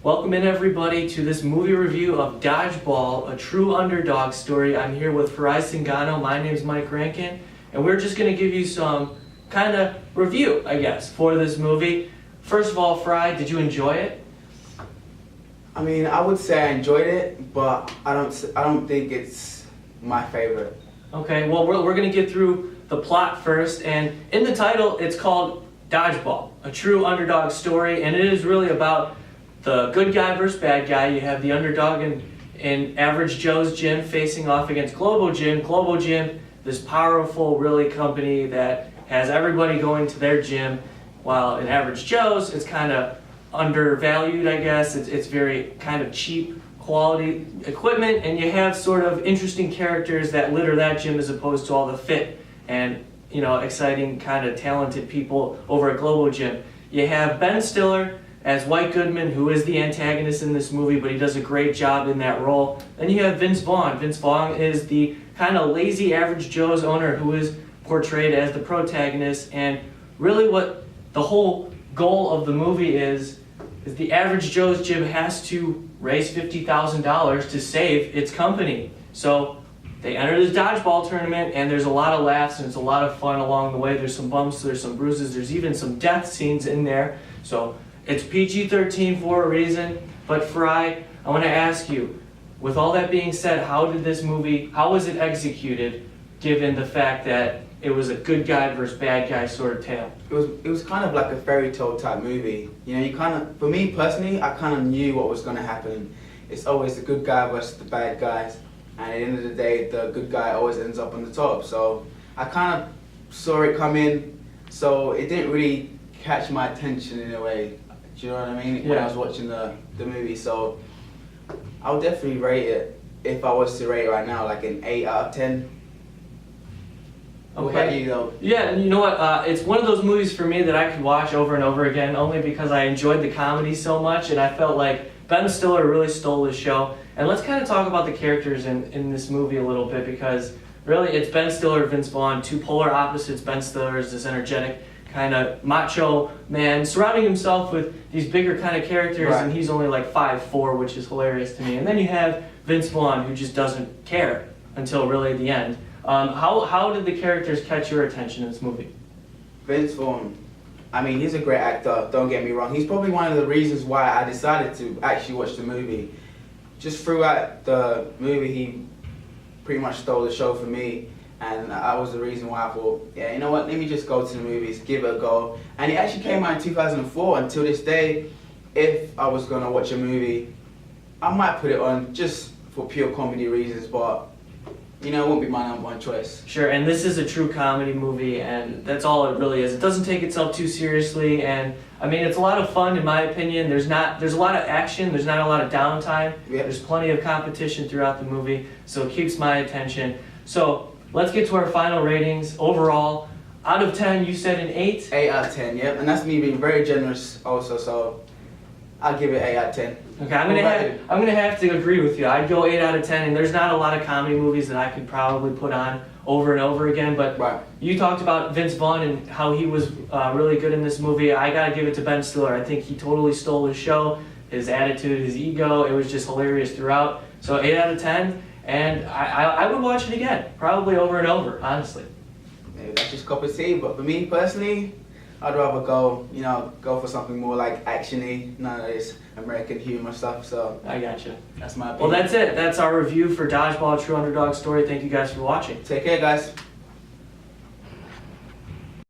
Welcome in everybody to this movie review of Dodgeball, a true underdog story. I'm here with Farai Singano, my name's Mike Rankin, and we're just going to give you some kind of review, I guess, for this movie. First of all, Farai, did you enjoy it? I mean, I would say I enjoyed it, but I don't think it's my favorite. Okay, well, we're going to get through the plot first, and in the title, it's called Dodgeball, a true underdog story, and it is really about the good guy versus bad guy. You have the underdog in Average Joe's gym facing off against Globo Gym. Globo Gym, this powerful, really company that has everybody going to their gym, while in Average Joe's, it's kind of undervalued, I guess. It's very kind of cheap quality equipment, and you have sort of interesting characters that litter that gym as opposed to all the fit and, you know, exciting kind of talented people over at Globo Gym. You have Ben Stiller as White Goodman, who is the antagonist in this movie, but he does a great job in that role. Then you have Vince Vaughn. Vince Vaughn is the kind of lazy Average Joe's owner who is portrayed as the protagonist, and really what the whole goal of the movie is the Average Joe's gym has to raise $50,000 to save its company. So they enter this dodgeball tournament, and there's a lot of laughs and it's a lot of fun along the way. There's some bumps, there's some bruises, there's even some death scenes in there. So it's PG-13 for a reason. But Farai, I want to ask you, with all that being said, how was it executed, given the fact that it was a good guy versus bad guy sort of tale? It was kind of like a fairy tale type movie. You know, for me personally, I kind of knew what was going to happen. It's always the good guy versus the bad guys, and at the end of the day, the good guy always ends up on the top. So I kind of saw it come in, so it didn't really catch my attention in a way. Do you know what I mean? Yeah. When I was watching the movie, so I would definitely rate it, if I was to rate it right now, like an 8 out of 10. What about you though? Yeah, and you know what? It's one of those movies for me that I could watch over and over again, only because I enjoyed the comedy so much, and I felt like Ben Stiller really stole the show. And let's kind of talk about the characters in this movie a little bit, because really it's Ben Stiller, Vince Vaughn, two polar opposites. Ben Stiller is this energetic, kind of macho man surrounding himself with these bigger kind of characters, right. And he's only like 5'4", which is hilarious to me. And then you have Vince Vaughn, who just doesn't care until really the end. How did the characters catch your attention in this movie? Vince Vaughn, I mean, he's a great actor, don't get me wrong. He's probably one of the reasons why I decided to actually watch the movie. Just throughout the movie, he pretty much stole the show for me, and that was the reason why I thought, yeah, you know what, let me just go to the movies, give it a go. And it actually came out in 2004, and till this day, if I was going to watch a movie, I might put it on just for pure comedy reasons, but you know, it won't be my number one choice. Sure, and this is a true comedy movie, and that's all it really is. It doesn't take itself too seriously, and I mean, it's a lot of fun in my opinion. There's a lot of action, there's not a lot of downtime. Yep. There's plenty of competition throughout the movie, so it keeps my attention. So let's get to our final ratings. Overall, out of 10, you said an 8? 8 out of 10, yep, and that's me being very generous also, so I'll give it 8 out of 10. Okay, I'm gonna have to agree with you. I'd go 8 out of 10, and there's not a lot of comedy movies that I could probably put on over and over again. But right. You talked about Vince Vaughn and how he was really good in this movie. I gotta give it to Ben Stiller. I think he totally stole the show. His attitude, his ego, it was just hilarious throughout. So 8 out of 10, and I would watch it again, probably over and over, honestly. Maybe that's just cup of tea, but for me personally, I'd rather go for something more like actiony, none of this American humor stuff. So I gotcha. That's my opinion. Well, that's it. That's our review for Dodgeball, a true underdog story. Thank you guys for watching. Take care, guys.